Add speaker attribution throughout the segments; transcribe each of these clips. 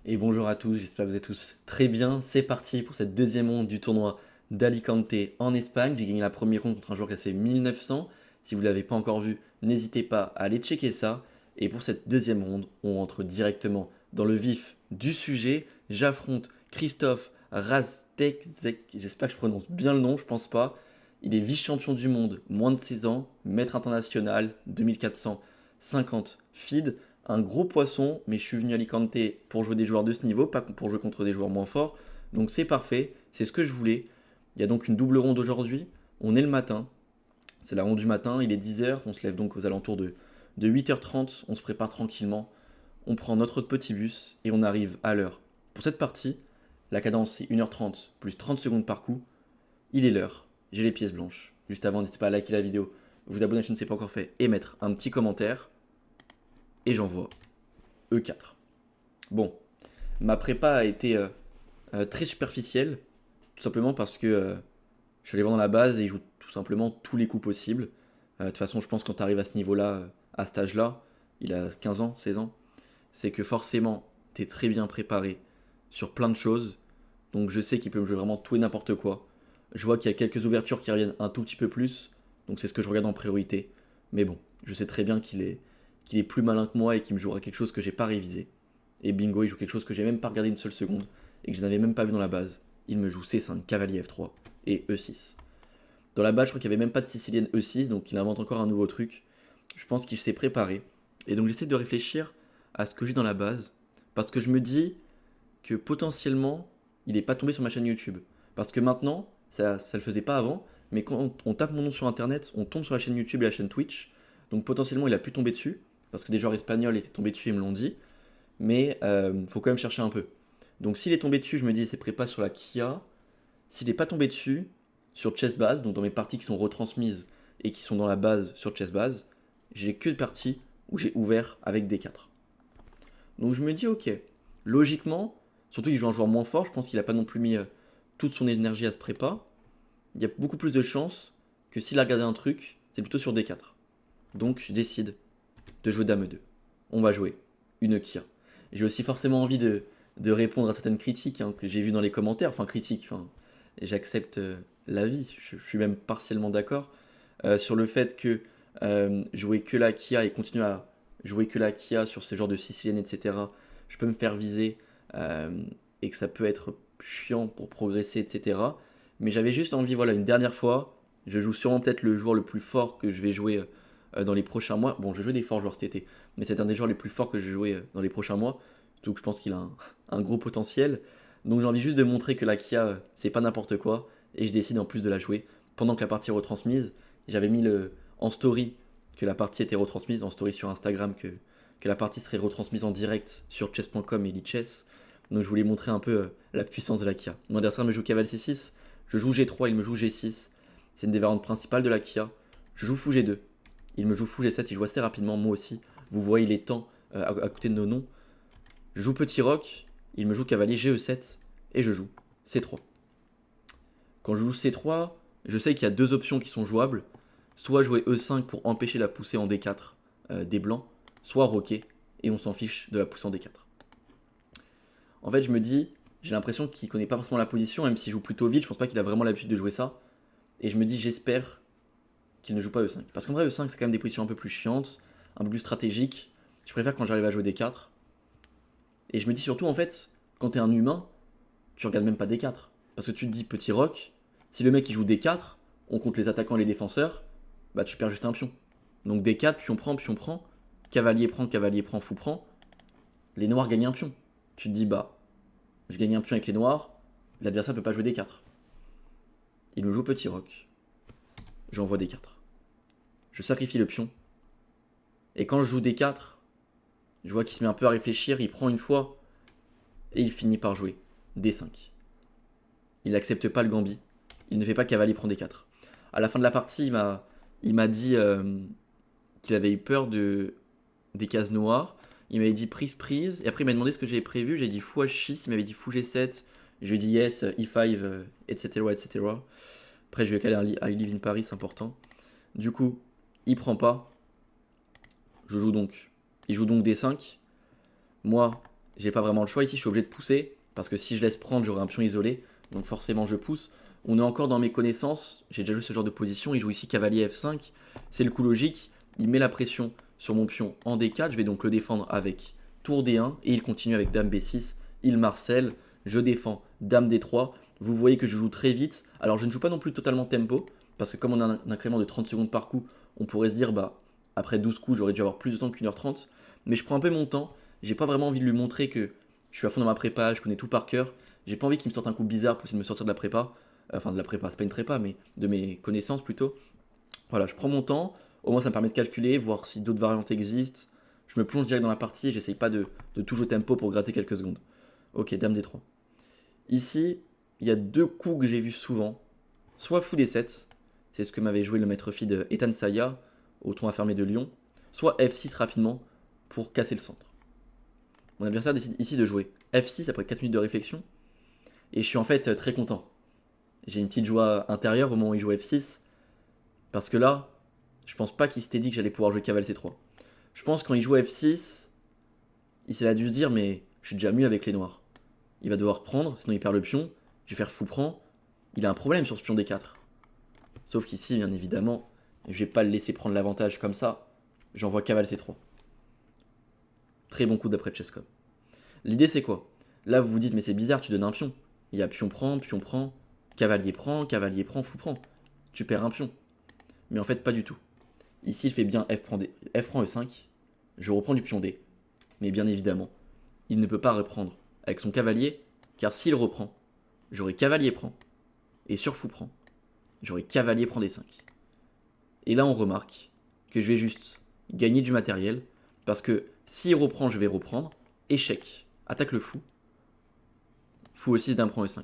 Speaker 1: Et bonjour à tous, j'espère que vous êtes tous très bien. C'est parti pour cette deuxième ronde du tournoi d'Alicante en Espagne. J'ai gagné la première ronde contre un joueur classé 1900. Si vous ne l'avez pas encore vu, n'hésitez pas à aller checker ça. Et pour cette deuxième ronde, on rentre directement dans le vif du sujet. J'affronte Christophe Raztekzek. J'espère que je prononce bien le nom, je pense pas. Il est vice-champion du monde, moins de 16 ans, maître international, 2450 feed. Un gros poisson, mais je suis venu à Alicante pour jouer des joueurs de ce niveau, pas pour jouer contre des joueurs moins forts. Donc c'est parfait, c'est ce que je voulais. Il y a donc une double ronde aujourd'hui. On est le matin, c'est la ronde du matin, il est 10h, on se lève donc aux alentours de 8h30, on se prépare tranquillement, on prend notre petit bus et on arrive à l'heure. Pour cette partie, la cadence c'est 1h30 plus 30 secondes par coup. Il est l'heure, j'ai les pièces blanches. Juste avant, n'hésitez pas à liker la vidéo, vous abonner si ce n'est pas encore fait et mettre un petit commentaire. Et j'envoie E4. Bon, ma prépa a été très superficielle, tout simplement parce que je suis allé voir dans la base et il joue tout simplement tous les coups possibles. De toute façon, je pense que quand tu arrives à ce niveau-là, à cet âge-là, il a 15 ans, 16 ans, c'est que forcément, tu es très bien préparé sur plein de choses. Donc je sais qu'il peut me jouer vraiment tout et n'importe quoi. Je vois qu'il y a quelques ouvertures qui reviennent un tout petit peu plus, donc c'est ce que je regarde en priorité. Mais bon, je sais très bien qu'il est plus malin que moi et qu'il me jouera quelque chose que j'ai pas révisé. Et bingo, il joue quelque chose que j'ai même pas regardé une seule seconde et que je n'avais même pas vu dans la base. Il me joue C5, cavalier F3 et E6. Dans la base, je crois qu'il n'y avait même pas de sicilienne E6, donc il invente encore un nouveau truc. Je pense qu'il s'est préparé. Et donc j'essaie de réfléchir à ce que j'ai dans la base, parce que je me dis que potentiellement, il n'est pas tombé sur ma chaîne YouTube. Parce que maintenant, ça ne le faisait pas avant, mais quand on tape mon nom sur Internet, on tombe sur la chaîne YouTube et la chaîne Twitch. Donc potentiellement, il a pu tomber dessus, parce que des joueurs espagnols étaient tombés dessus et me l'ont dit. Mais faut quand même chercher un peu. Donc s'il est tombé dessus, je me dis c'est prépa sur la Kia. S'il n'est pas tombé dessus, sur Chessbase, donc dans mes parties qui sont retransmises et qui sont dans la base sur Chessbase, j'ai que de parties où j'ai ouvert avec D4. Donc je me dis ok, logiquement, surtout qu'il joue un joueur moins fort, je pense qu'il n'a pas non plus mis toute son énergie à ce prépa, il y a beaucoup plus de chances que s'il a regardé un truc, c'est plutôt sur D4. Donc je décide de jouer Dame 2. On va jouer une Kia. J'ai aussi forcément envie de répondre à certaines critiques que j'ai vues dans les commentaires. Enfin, critiques, j'accepte l'avis. Je suis même partiellement d'accord sur le fait que jouer que la Kia et continuer à jouer que la Kia sur ce genre de sicilienne, etc., je peux me faire viser euh, et que ça peut être chiant pour progresser, etc. Mais j'avais juste envie, voilà, une dernière fois, je joue sûrement peut-être le joueur le plus fort que je vais jouer dans les prochains mois. Bon, je vais jouer des forts joueurs cet été, mais c'est un des joueurs les plus forts que je vais jouer dans les prochains mois. Surtout que je pense qu'il a un gros potentiel. Donc j'ai envie juste de montrer que la Kia, c'est pas n'importe quoi. Et je décide en plus de la jouer pendant que la partie est retransmise. J'avais mis en story que la partie était retransmise, en story sur Instagram que la partie serait retransmise en direct sur chess.com et Lichess. Donc je voulais montrer un peu la puissance de la Kia. Mon adversaire me joue cavale C6, je joue G3, il me joue G6. C'est une des variantes principales de la Kia. Je joue fou G2, il me joue fou G7, il joue assez rapidement, moi aussi. Vous voyez les temps à côté de nos noms. Je joue petit roc, il me joue cavalier GE7 et je joue C3. Quand je joue C3, je sais qu'il y a deux options qui sont jouables. Soit jouer E5 pour empêcher la poussée en D4 des blancs, soit roquer et on s'en fiche de la poussée en D4. En fait, je me dis, j'ai l'impression qu'il connaît pas forcément la position, même s'il joue plutôt vite, je pense pas qu'il a vraiment l'habitude de jouer ça. Et je me dis, j'espère qu'il ne joue pas E5. Parce qu'en vrai, E5, c'est quand même des positions un peu plus chiantes, un peu plus stratégiques. Je préfère quand j'arrive à jouer D4. Et je me dis surtout, en fait, quand t'es un humain, tu regardes même pas D4. Parce que tu te dis, petit rock, si le mec il joue D4, on compte les attaquants et les défenseurs, bah tu perds juste un pion. Donc D4, pion prend, cavalier prend, fou prend, les noirs gagnent un pion. Tu te dis, bah, je gagne un pion avec les noirs, l'adversaire peut pas jouer D4. Il me joue petit rock, j'envoie D4. Je sacrifie le pion, et quand je joue D4, je vois qu'il se met un peu à réfléchir, il prend une fois, et il finit par jouer D5. Il n'accepte pas le gambit, il ne fait pas cavalier prend D4. À la fin de la partie, il m'a dit qu'il avait eu peur des cases noires. Il m'avait dit prise. Et après, il m'a demandé ce que j'avais prévu. J'ai dit fou H6. Il m'avait dit fou G7. Je lui ai dit yes, E5, etc., etc. Après, je lui ai calé un I live in Paris, c'est important. Du coup, il prend pas. Je joue donc. Il joue donc D5. Moi, j'ai pas vraiment le choix ici, je suis obligé de pousser, parce que si je laisse prendre, j'aurai un pion isolé, donc forcément je pousse. On est encore dans mes connaissances, j'ai déjà joué ce genre de position, il joue ici cavalier F5, c'est le coup logique, il met la pression sur mon pion en D4, je vais donc le défendre avec tour D1, et il continue avec dame B6, il marcelle, je défends dame D3, vous voyez que je joue très vite, alors je ne joue pas non plus totalement tempo, parce que comme on a un incrément de 30 secondes par coup, on pourrait se dire, bah, après 12 coups, j'aurais dû avoir plus de temps qu'1h30, mais je prends un peu mon temps, j'ai pas vraiment envie de lui montrer que je suis à fond dans ma prépa, je connais tout par cœur. J'ai pas envie qu'il me sorte un coup bizarre pour essayer de me sortir de la prépa. Enfin, de la prépa, c'est pas une prépa, mais de mes connaissances plutôt. Voilà, je prends mon temps. Au moins, ça me permet de calculer, voir si d'autres variantes existent. Je me plonge direct dans la partie et j'essaye pas de tout jouer tempo pour gratter quelques secondes. Ok, dame D3. Ici, il y a deux coups que j'ai vus souvent. Soit fou D7, c'est ce que m'avait joué le maître feed Ethan Saya au tournoi fermé de Lyon. Soit F6 rapidement pour casser le centre. Mon adversaire décide ici de jouer F6 après 4 minutes de réflexion. Et je suis en fait très content. J'ai une petite joie intérieure au moment où il joue F6. Parce que là, je pense pas qu'il s'était dit que j'allais pouvoir jouer cavale C3. Je pense quand il joue F6, il s'est dû se dire mais je suis déjà mieux avec les noirs. Il va devoir prendre, sinon il perd le pion. Je vais faire fou prend. Il a un problème sur ce pion D4. Sauf qu'ici, bien évidemment, je vais pas le laisser prendre l'avantage comme ça. J'envoie cavale C3. Très bon coup d'après Chescom. L'idée c'est quoi? Là vous vous dites mais c'est bizarre, tu donnes un pion. Il y a pion prend, cavalier prend, fou prend. Tu perds un pion. Mais en fait pas du tout. Ici il fait bien F prend, D, F prend E5. Je reprends du pion D. Mais bien évidemment, il ne peut pas reprendre avec son cavalier, car s'il reprend, j'aurai cavalier prend. Et sur fou prend, j'aurai cavalier prend D5. Et là on remarque que je vais juste gagner du matériel, parce que s'il reprend, je vais reprendre. Échec. Attaque le fou. Fou E6, dame prend E5.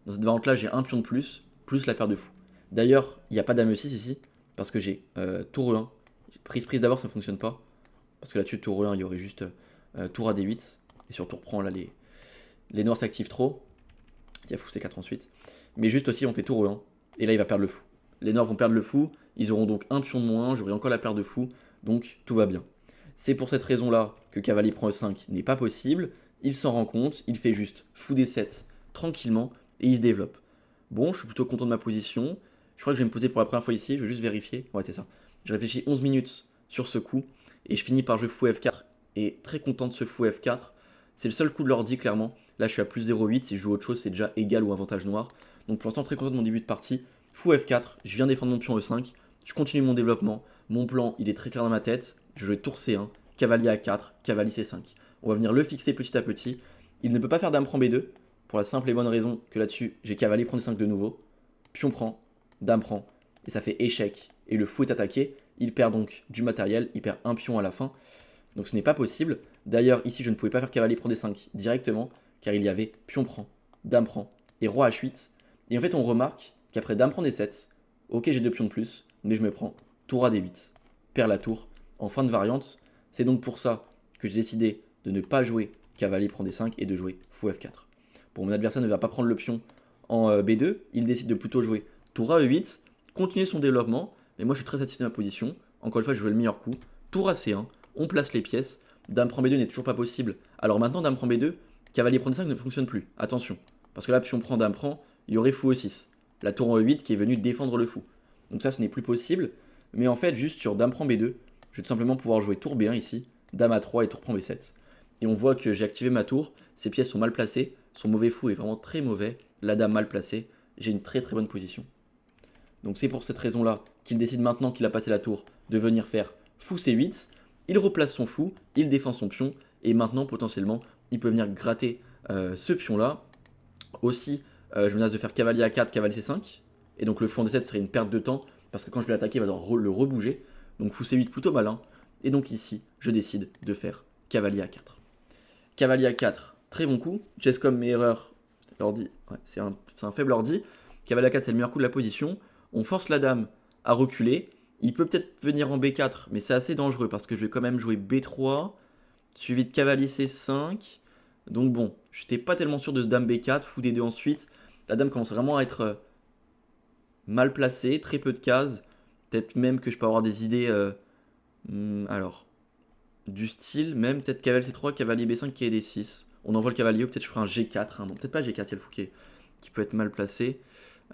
Speaker 1: Dans cette variante là, j'ai un pion de plus la paire de fou. D'ailleurs, il n'y a pas dame E6 ici, parce que j'ai tour E1. Prise d'abord, ça ne fonctionne pas. Parce que là-dessus, tour E1, il y aurait juste tour à D8. Et sur tour prend, là, les noirs s'activent trop. Il y a fou C4 ensuite. Mais juste aussi, on fait tour E1. Et là, il va perdre le fou. Les noirs vont perdre le fou. Ils auront donc un pion de moins. J'aurai encore la paire de fou. Donc, tout va bien. C'est pour cette raison-là que cavalier prend E5 n'est pas possible. Il s'en rend compte. Il fait juste fou D7 tranquillement. Et il se développe. Bon, je suis plutôt content de ma position. Je crois que je vais me poser pour la première fois ici. Je vais juste vérifier. Ouais, c'est ça. Je réfléchis 11 minutes sur ce coup. Et je finis par jouer fou F4. Et très content de ce fou F4. C'est le seul coup de l'ordi, clairement. Là, je suis à plus 0,8. Si je joue autre chose, c'est déjà égal ou avantage noir. Donc pour l'instant, très content de mon début de partie. Fou F4. Je viens défendre mon pion E5. Je continue mon développement. Mon plan, il est très clair dans ma tête. Je joue tour C1, cavalier A4, cavalier C5. On va venir le fixer petit à petit. Il ne peut pas faire dame prend B2. Pour la simple et bonne raison que là-dessus, j'ai cavalier prend D5 de nouveau. Pion prend, dame prend. Et ça fait échec. Et le fou est attaqué. Il perd donc du matériel. Il perd un pion à la fin. Donc ce n'est pas possible. D'ailleurs, ici, je ne pouvais pas faire cavalier prend D5 directement, car il y avait pion prend, dame prend et roi H8. Et en fait, on remarque qu'après dame prend D7, ok, j'ai deux pions de plus, mais je me prends tour à D8, perd la tour en fin de variante. C'est donc pour ça que j'ai décidé de ne pas jouer cavalier prend D5 et de jouer fou F4. Bon, mon adversaire ne va pas prendre le pion en B2, il décide de plutôt jouer tour à E8, continuer son développement, mais moi je suis très satisfait de ma position. Encore une fois, je joue le meilleur coup. Tour à C1, on place les pièces. Dame prend B2 n'est toujours pas possible. Alors maintenant, dame prend B2, cavalier prend D5 ne fonctionne plus. Attention, parce que là, pion prend, dame prend, il y aurait fou E6. La tour en E8 qui est venue défendre le fou. Donc ça, ce n'est plus possible. Mais en fait, juste sur dame prend B2, je vais tout simplement pouvoir jouer tour B1 ici, dame A3 et tour prend B7. Et on voit que j'ai activé ma tour, ces pièces sont mal placées, son mauvais fou est vraiment très mauvais, la dame mal placée, j'ai une très très bonne position. Donc c'est pour cette raison-là qu'il décide maintenant qu'il a passé la tour de venir faire fou C8. Il replace son fou, il défend son pion, et maintenant potentiellement il peut venir gratter ce pion-là. Aussi, je menace de faire cavalier A4, cavalier C5, et donc le fou en D7 serait une perte de temps, parce que quand je vais l'attaquer, il va devoir le rebouger. Donc fou C8 plutôt malin, et donc ici, je décide de faire cavalier A4. Cavalier A4, très bon coup. Chescom met erreur, l'ordi, ouais, c'est un faible ordi. Cavalier A4, c'est le meilleur coup de la position. On force la dame à reculer. Il peut peut-être venir en B4, mais c'est assez dangereux parce que je vais quand même jouer B3, suivi de cavalier C5. Donc bon, je n'étais pas tellement sûr de ce dame B4, fou D2 ensuite. La dame commence vraiment à être mal placée, très peu de cases. Peut-être même que je peux avoir des idées. Alors, du style, même peut-être cavalier C3, cavalier B5, cavalier D6. On envoie le cavalier, ou peut-être je ferai un G4. Hein. Non, peut-être pas G4, il y a le fou qui peut être mal placé.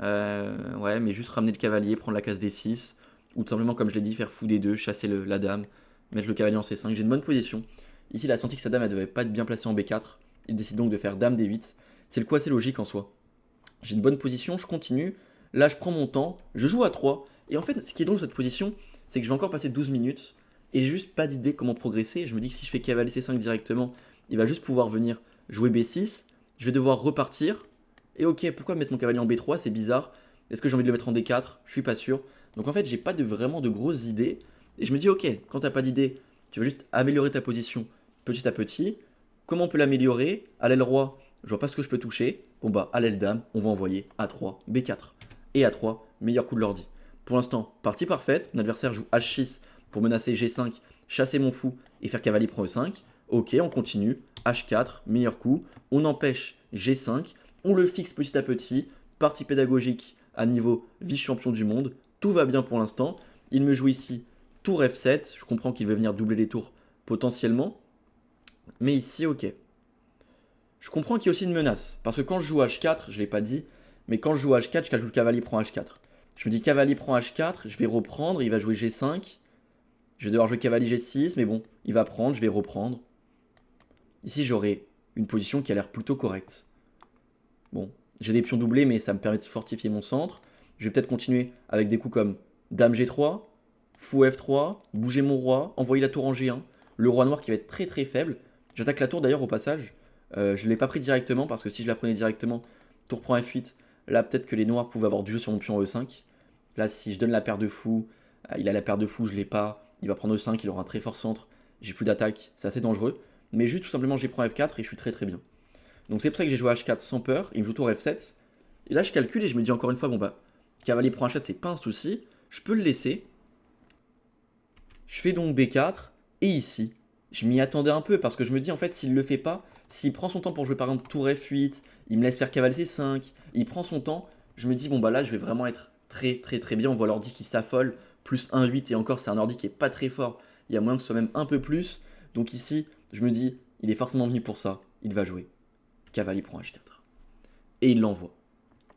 Speaker 1: Ouais, mais juste ramener le cavalier, prendre la case D6. Ou tout simplement, comme je l'ai dit, faire fou D2, chasser la dame, mettre le cavalier en C5. J'ai une bonne position. Ici, il a senti que sa dame, elle devait pas être bien placée en B4. Il décide donc de faire dame D8. C'est le coup assez logique en soi. J'ai une bonne position, je continue. Là, je prends mon temps, je joue à 3. Et en fait, ce qui est drôle dans cette position, c'est que je vais encore passer 12 minutes. Et j'ai juste pas d'idée comment progresser. Je me dis que si je fais cavalier C5 directement, il va juste pouvoir venir jouer B6. Je vais devoir repartir. Et ok, pourquoi mettre mon cavalier en B3? C'est bizarre. Est-ce que j'ai envie de le mettre en D4? Je suis pas sûr. Donc en fait, j'ai pas vraiment de grosses idées. Et je me dis, ok, quand t'as pas d'idée, tu vas juste améliorer ta position petit à petit. Comment on peut l'améliorer? À l'aile roi, je vois pas ce que je peux toucher. Bon bah, à l'aile dame, on va envoyer A3, B4. Et A3, meilleur coup de l'ordi. Pour l'instant, partie parfaite. Mon adversaire joue H6 pour menacer G5, chasser mon fou et faire cavalier prend E5. Ok, on continue. H4, meilleur coup. On empêche G5. On le fixe petit à petit. Partie pédagogique à niveau vice-champion du monde. Tout va bien pour l'instant. Il me joue ici tour F7. Je comprends qu'il veut venir doubler les tours potentiellement. Mais ici, ok. Je comprends qu'il y a aussi une menace. Parce que quand je joue H4, je ne l'ai pas dit, mais quand je joue H4, je calcule cavalier prend H4. Je me dis cavalier prend H4, je vais reprendre, il va jouer G5. Je vais devoir jouer cavalier G6, mais bon, il va prendre, je vais reprendre. Ici, j'aurai une position qui a l'air plutôt correcte. Bon, j'ai des pions doublés, mais ça me permet de fortifier mon centre. Je vais peut-être continuer avec des coups comme Dame G3, Fou F3, bouger mon roi, envoyer la tour en G1. Le roi noir qui va être très très faible. J'attaque la tour d'ailleurs au passage. Je ne l'ai pas pris directement parce que si je la prenais directement, tour prend F8. Là, peut-être que les noirs pouvaient avoir du jeu sur mon pion E5. Là, si je donne la paire de fou, il a la paire de fou, je l'ai pas. Il va prendre E5, il aura un très fort centre. J'ai plus d'attaque, c'est assez dangereux. Mais juste tout simplement, j'ai prends F4 et je suis très très bien. Donc c'est pour ça que j'ai joué H4 sans peur. Il me joue tour F7. Et là, je calcule et je me dis encore une fois, bon bah, cavalier prend H4, c'est pas un souci. Je peux le laisser. Je fais donc B4. Et ici, je m'y attendais un peu parce que je me dis en fait, s'il le fait pas, s'il prend son temps pour jouer par exemple tour F8, il me laisse faire cavalier C5, il prend son temps, je me dis bon bah là, je vais vraiment être très très très bien. On voit l'ordi qui s'affole, plus 1,8 et encore, c'est un ordi qui est pas très fort. Il y a moyen que ce soit même un peu plus. Donc ici, je me dis, il est forcément venu pour ça. Il va jouer. Cavalier prend H4. Et il l'envoie.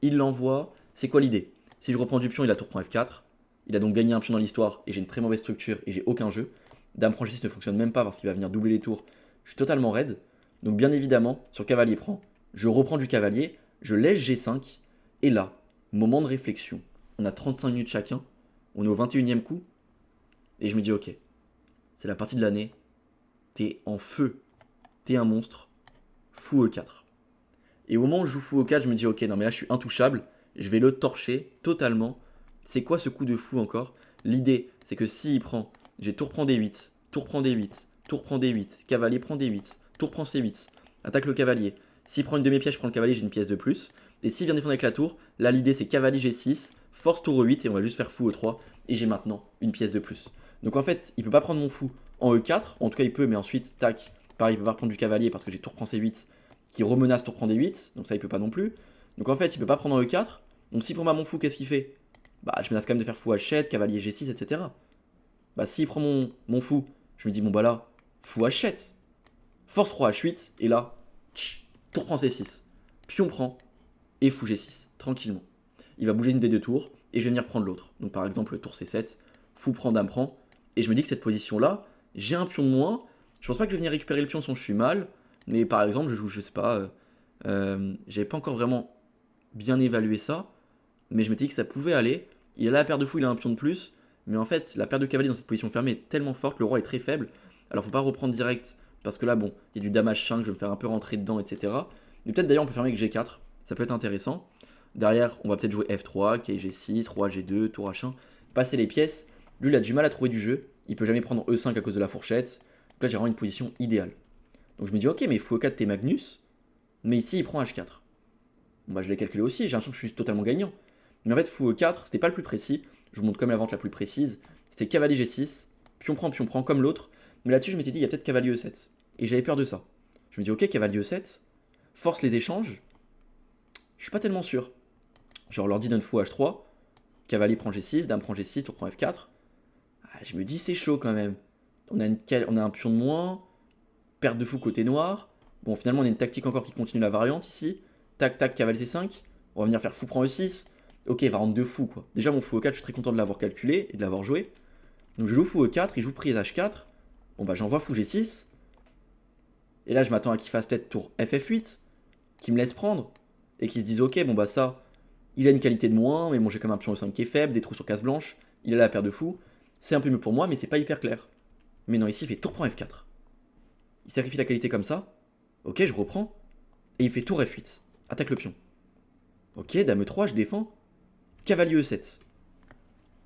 Speaker 1: Il l'envoie. C'est quoi l'idée? Si je reprends du pion, il a tour prend F4. Il a donc gagné un pion dans l'histoire et j'ai une très mauvaise structure et j'ai aucun jeu. Dame prend G6 ne fonctionne même pas parce qu'il va venir doubler les tours. Je suis totalement raide. Donc bien évidemment, sur cavalier prend, je reprends du cavalier, je laisse G5. Et là, moment de réflexion. On a 35 minutes chacun. On est au 21e coup. Et je me dis ok, c'est la partie de l'année. T'es en feu. T'es un monstre. Fou E4. Et au moment où je joue fou E4, je me dis ok, non mais là je suis intouchable. Je vais le torcher totalement. C'est quoi ce coup de fou encore? L'idée, c'est que s'il prend, j'ai tour prend D8, tour prend D8, tour prend D8, cavalier prend D8, tour prend C8, attaque le cavalier. S'il prend une de mes pièces, je prends le cavalier, j'ai une pièce de plus. Et s'il vient défendre avec la tour, là l'idée c'est cavalier G6, force tour E8 et on va juste faire fou E3 et j'ai maintenant une pièce de plus. Donc en fait, il peut pas prendre mon fou en E4, en tout cas il peut, mais ensuite, tac, pareil, il peut pas prendre du cavalier parce que j'ai tour prend C8 qui remenace tour prend D8, donc ça il peut pas non plus. Donc en fait, il peut pas prendre en E4. Donc si pour moi mon fou, qu'est-ce qu'il fait? Bah je menace quand même de faire fou H7, cavalier G6, etc. Bah s'il prend mon fou, je me dis bon bah là, fou H7, force roi H8, et là, tour prend C6, pion prend, et fou G6, tranquillement. Il va bouger une des deux tours, et je vais venir prendre l'autre. Donc par exemple tour C7, fou prend, dame prend, et je me dis que cette position-là, j'ai un pion de moins, je pense pas que je vais venir récupérer le pion si je suis mal, mais par exemple je joue, je sais pas, j'avais pas encore vraiment bien évalué ça, mais je m'étais dit que ça pouvait aller. Il a la paire de fou, il a un pion de plus, mais en fait, la paire de cavaliers dans cette position fermée est tellement forte, le roi est très faible. Alors faut pas reprendre direct, parce que là, bon, il y a du dame H5, je vais me faire un peu rentrer dedans, etc. Mais peut-être d'ailleurs, on peut fermer avec G4, ça peut être intéressant. Derrière, on va peut-être jouer F3, G6, roi G2, tour H1, passer les pièces. Lui, il a du mal à trouver du jeu, il peut jamais prendre E5 à cause de la fourchette. Donc là, j'ai vraiment une position idéale. Donc je me dis, ok, mais fou E4, t'es Magnus, mais ici, il prend H4. Bon, bah, je l'ai calculé aussi, j'ai l'impression que je suis totalement gagnant. Mais en fait, fou E4, c'était pas le plus précis. Je vous montre comme la vente la plus précise. C'était cavalier G6, pion prend comme l'autre. Mais là-dessus, je m'étais dit, il y a peut-être cavalier E7. Et j'avais peur de ça. Je me dis, ok, cavalier E7, force les échanges. Je suis pas tellement sûr. Genre, l'ordi donne fou H3, cavalier prend G6, dame prend G6, tour prend F4. Ah, je me dis, c'est chaud quand même. On a un pion de moins. Perte de fou côté noir. Bon, finalement, on a une tactique encore qui continue la variante ici. Tac, tac, cavale C5. On va venir faire fou prend E6. Ok, variante de fou, quoi. Déjà, mon fou E4, je suis très content de l'avoir calculé et de l'avoir joué. Donc, je joue fou E4, il joue prise H4. Bon, bah, j'envoie fou G6. Et là, je m'attends à qu'il fasse peut-être tour FF8, qu'il me laisse prendre. Et qu'il se dise, ok, bon, bah, ça, il a une qualité de moins, mais bon, j'ai quand même un pion E5 qui est faible, des trous sur case blanche. Il a la paire de fou. C'est un peu mieux pour moi, mais c'est pas hyper clair. Mais non, ici, il fait tour prend F4. Il sacrifie la qualité comme ça. Ok, je reprends. Et il fait tour F8. Attaque le pion. Ok, dame E3, je défends. Cavalier E7.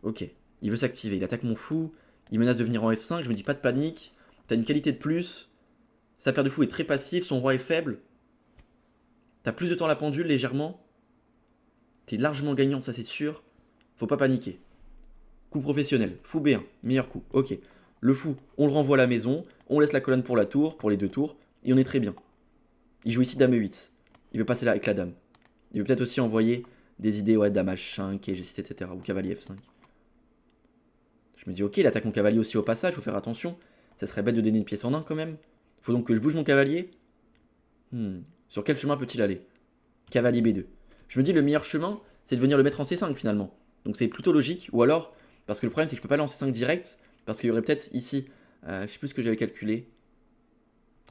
Speaker 1: Ok, il veut s'activer. Il attaque mon fou. Il menace de venir en F5. Je me dis pas de panique. T'as une qualité de plus. Sa paire de fou est très passive. Son roi est faible. T'as plus de temps à la pendule, légèrement. T'es largement gagnant, ça c'est sûr. Faut pas paniquer. Coup professionnel. Fou B1. Meilleur coup. Ok. Le fou, on le renvoie à la maison. On laisse la colonne pour la tour, pour les deux tours. Et on est très bien. Il joue ici dame E8. Il veut passer là avec la dame. Il veut peut-être aussi envoyer des idées, ouais, dame H5 et G6, etc. Ou cavalier F5. Je me dis, ok, il attaque mon cavalier aussi au passage, faut faire attention. Ça serait bête de donner une pièce en un quand même. Faut donc que je bouge mon cavalier. Sur quel chemin peut-il aller? Cavalier B2. Je me dis, le meilleur chemin, c'est de venir le mettre en C5 finalement. Donc c'est plutôt logique. Ou alors, parce que le problème, c'est que je peux pas aller en C5 direct. Parce qu'il y aurait peut-être ici, je sais plus ce que j'avais calculé.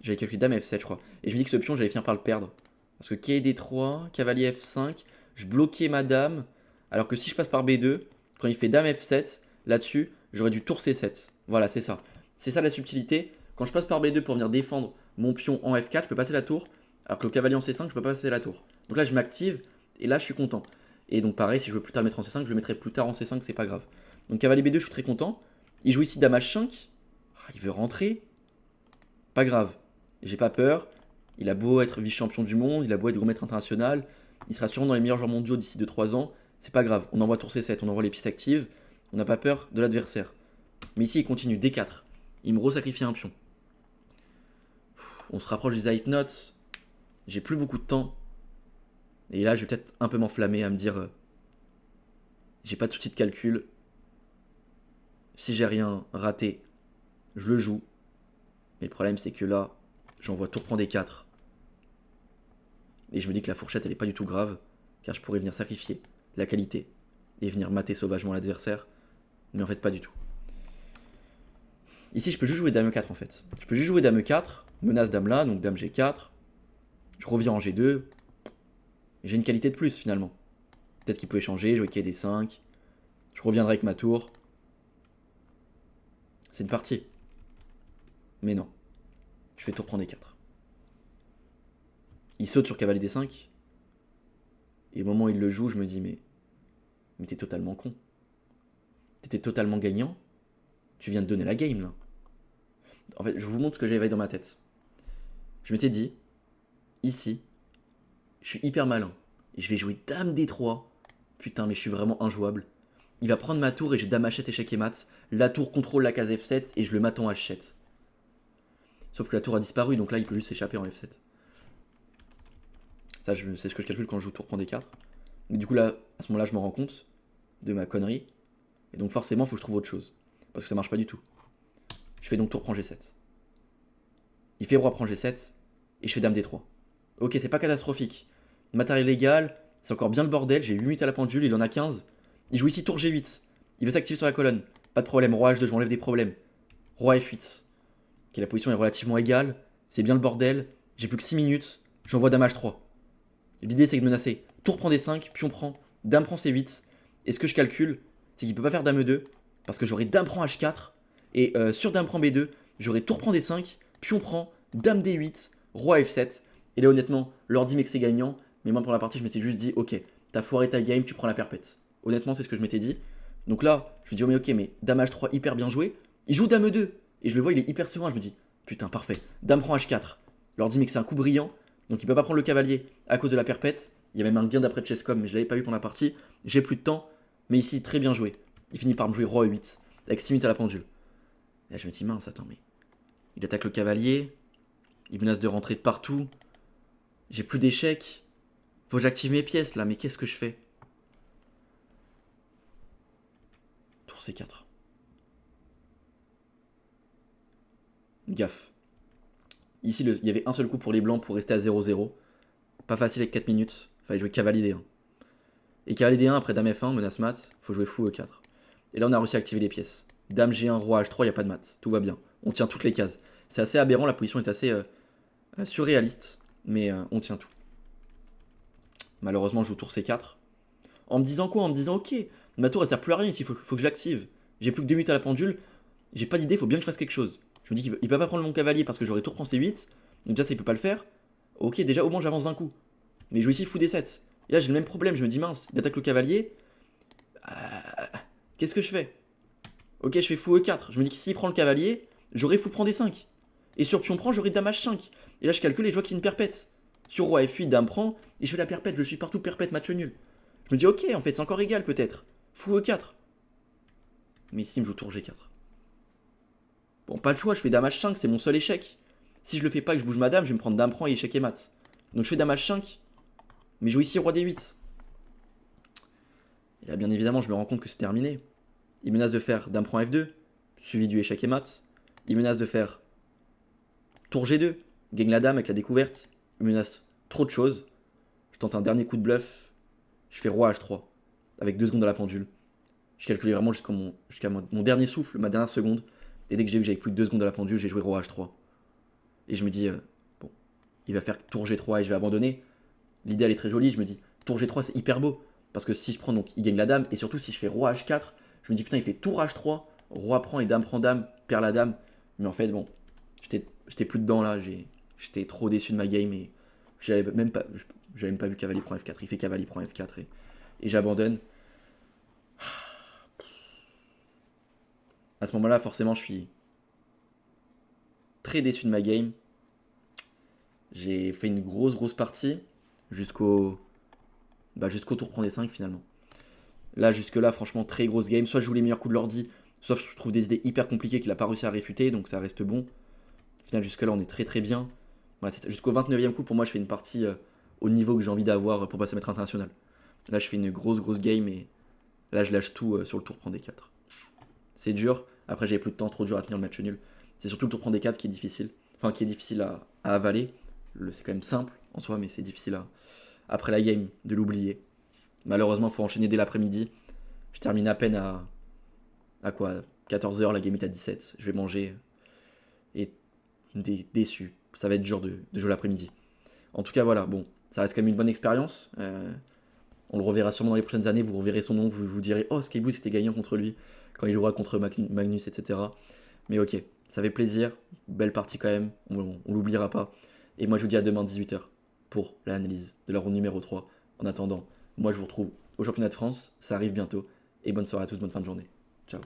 Speaker 1: J'avais calculé dame F7, je crois. Et je me dis que ce pion, j'allais finir par le perdre. Parce que quai D3, cavalier F5, je bloquais ma dame. Alors que si je passe par B2, quand il fait dame F7, là-dessus, j'aurais dû tour C7. Voilà, c'est ça. C'est ça la subtilité. Quand je passe par B2 pour venir défendre mon pion en F4, je peux passer la tour. Alors que le cavalier en C5, je peux pas passer la tour. Donc là, je m'active et là, je suis content. Et donc pareil, si je veux plus tard le mettre en C5, je le mettrai plus tard en C5, c'est pas grave. Donc cavalier B2, je suis très content. Il joue ici dame H5. Il veut rentrer. Pas grave. J'ai pas peur. Il a beau être vice-champion du monde, il a beau être gros maître international, il sera sûrement dans les meilleurs joueurs mondiaux d'ici 2-3 ans. C'est pas grave, on envoie tour C7, on envoie les pièces actives, on n'a pas peur de l'adversaire. Mais ici, il continue D4. Il me re-sacrifie un pion. On se rapproche du Zeitnot. J'ai plus beaucoup de temps. Et là, je vais peut-être un peu m'enflammer à me dire j'ai pas de souci de calcul. Si j'ai rien raté, je le joue. Mais le problème, c'est que là, j'envoie tour prend D4. Et je me dis que la fourchette, elle est pas du tout grave, car je pourrais venir sacrifier la qualité et venir mater sauvagement l'adversaire. Mais en fait, pas du tout. Ici, je peux juste jouer dame E4 en fait. Je peux juste jouer dame E4, menace dame là, donc dame G4. Je reviens en G2. J'ai une qualité de plus finalement. Peut-être qu'il peut échanger, jouer quai D5. Je reviendrai avec ma tour. C'est une partie. Mais non. Je fais tour prendre D4. Il saute sur cavalier D5. Et au moment où il le joue, je me dis mais t'es totalement con. T'étais totalement gagnant. Tu viens de donner la game là. En fait, je vous montre ce que j'avais dans ma tête. Je m'étais dit, ici, je suis hyper malin. Et je vais jouer dame D3. Putain, mais je suis vraiment injouable. Il va prendre ma tour et j'ai dame H7, échec et mat. La tour contrôle la case F7 et je le mate en H7. Sauf que la tour a disparu, donc là il peut juste s'échapper en F7. Ça, c'est ce que je calcule quand je joue tour prend D4. Mais du coup là, à ce moment-là, je me rends compte de ma connerie. Et donc forcément, il faut que je trouve autre chose. Parce que ça marche pas du tout. Je fais donc tour prend G7. Il fait roi prend G7. Et je fais dame D3. Ok, c'est pas catastrophique. Matériel légal, c'est encore bien le bordel. J'ai 8 minutes à la pendule, il en a 15. Il joue ici tour G8. Il veut s'activer sur la colonne. Pas de problème, roi H2, je m'enlève des problèmes. Roi F8. Ok, la position est relativement égale. C'est bien le bordel. J'ai plus que 6 minutes. J'envoie dame H3. L'idée c'est de menacer. Tour prend D5, pion prend, dame prend C8. Et ce que je calcule, c'est qu'il peut pas faire dame E2. Parce que j'aurai dame prend H4. Et sur dame prend B2, j'aurai tour prend D5, pion prend, dame D8, roi F7. Et là honnêtement, l'ordi met que c'est gagnant. Mais moi pour la partie, je m'étais juste dit, ok, t'as foiré ta game, tu prends la perpète. Honnêtement, c'est ce que je m'étais dit. Donc là, je me dis, oh mais ok, mais dame H3 hyper bien joué. Il joue dame E2. Et je le vois, il est hyper serein. Je me dis, putain, parfait. Dame prend H4. L'ordi met que c'est un coup brillant. Donc il peut pas prendre le cavalier à cause de la perpète. Il y a même un gain d'après de Chesscom, mais je l'avais pas vu pendant la partie. J'ai plus de temps. Mais ici, très bien joué. Il finit par me jouer roi E8. Avec 6 minutes à la pendule. Et là, je me dis, mince, attends, mais. Il attaque le cavalier. Il menace de rentrer de partout. J'ai plus d'échecs. Faut que j'active mes pièces là, mais qu'est-ce que je fais? Tour C4. gaffe. Ici, il y avait un seul coup pour les blancs pour rester à 0-0. Pas facile avec 4 minutes. Fallait jouer cavalier D1. Et cavalier D1 après dame F1, menace mat, faut jouer fou E4. Et là, on a réussi à activer les pièces. Dame G1, roi H3, il n'y a pas de mat. Tout va bien. On tient toutes les cases. C'est assez aberrant, la position est assez surréaliste. Mais on tient tout. Malheureusement, je joue tour C4. En me disant quoi? En me disant, ok, ma tour elle sert plus à rien ici, faut que je l'active. J'ai plus que 2 minutes à la pendule. J'ai pas d'idée, faut bien que je fasse quelque chose. Je me dis qu'il peut pas prendre mon cavalier parce que j'aurais tour prend C8. Donc déjà, ça il peut pas le faire. Ok, déjà, au moins j'avance d'un coup. Mais je joue ici fou D7. Et là, j'ai le même problème. Je me dis, mince, il attaque le cavalier. Qu'est-ce que je fais? Ok, je fais fou E4. Je me dis que s'il prend le cavalier, j'aurai fou prend D5. Et sur pion prend, j'aurai dame H5. Et là, je calcule et je vois qu'il y a une perpète. Sur roi F8, dame prend. Et je fais la perpète. Je suis partout perpète, match nul. Je me dis, ok, en fait, c'est encore égal peut-être. Fou E4. Mais ici, il me joue tour G4. Bon, pas le choix, je fais dame H5, c'est mon seul échec. Si je le fais pas et que je bouge ma dame, je vais me prendre dame prend et échec et mat. Donc je fais dame H5. Mais je joue ici roi D8. Et là, bien évidemment, je me rends compte que c'est terminé. Il menace de faire dame prend F2, suivi du échec et mat. Il menace de faire tour G2, gagne la dame avec la découverte. Il menace trop de choses. Je tente un dernier coup de bluff. Je fais roi H3, avec 2 secondes à la pendule. Je calculais vraiment jusqu'à mon dernier souffle, ma dernière seconde. Et dès que j'ai vu que j'avais plus que 2 secondes à la pendule, j'ai joué roi H3. Et je me dis, bon, il va faire tour G3 et je vais abandonner. L'idée elle est très jolie, je me dis, tour G3 c'est hyper beau. Parce que si je prends, donc il gagne la dame. Et surtout si je fais roi H4, je me dis, putain, il fait tour H3, roi prend et dame prend dame, perd la dame. Mais en fait, bon, j'étais plus dedans là, j'étais trop déçu de ma game et j'avais même pas vu cavalier prend F4. Il fait cavalier prend F4 et j'abandonne. À ce moment-là, forcément, je suis très déçu de ma game. J'ai fait une grosse partie jusqu'au jusqu'au tour prend D5 finalement. Là, jusque-là, franchement, très grosse game. Soit je joue les meilleurs coups de l'ordi, soit je trouve des idées hyper compliquées qu'il n'a pas réussi à réfuter, donc ça reste bon. Au final, jusque-là, on est très bien. Voilà, jusqu'au 29e coup, pour moi, je fais une partie au niveau que j'ai envie d'avoir pour passer à maître international. Là, je fais une grosse game et là, je lâche tout sur le tour prend D4. C'est dur. Après, j'avais plus de temps, trop dur à tenir le match nul. C'est surtout le tour prend D4 qui est difficile. Enfin, qui est difficile à avaler. C'est quand même simple en soi, mais c'est difficile après la game de l'oublier. Malheureusement, il faut enchaîner dès l'après-midi. Je termine à peine à quoi 14h, la game est à 17. Je vais manger et déçu. Ça va être dur de jouer l'après-midi. En tout cas, voilà, bon, ça reste quand même une bonne expérience. On le reverra sûrement dans les prochaines années. Vous reverrez son nom, vous direz, oh, Skyboo, c'était gagnant contre lui quand il jouera contre Magnus, etc. Mais ok, ça fait plaisir. Belle partie quand même. On l'oubliera pas. Et moi, je vous dis à demain 18h pour l'analyse de la round numéro 3. En attendant, moi, je vous retrouve au championnat de France. Ça arrive bientôt. Et bonne soirée à tous, bonne fin de journée. Ciao.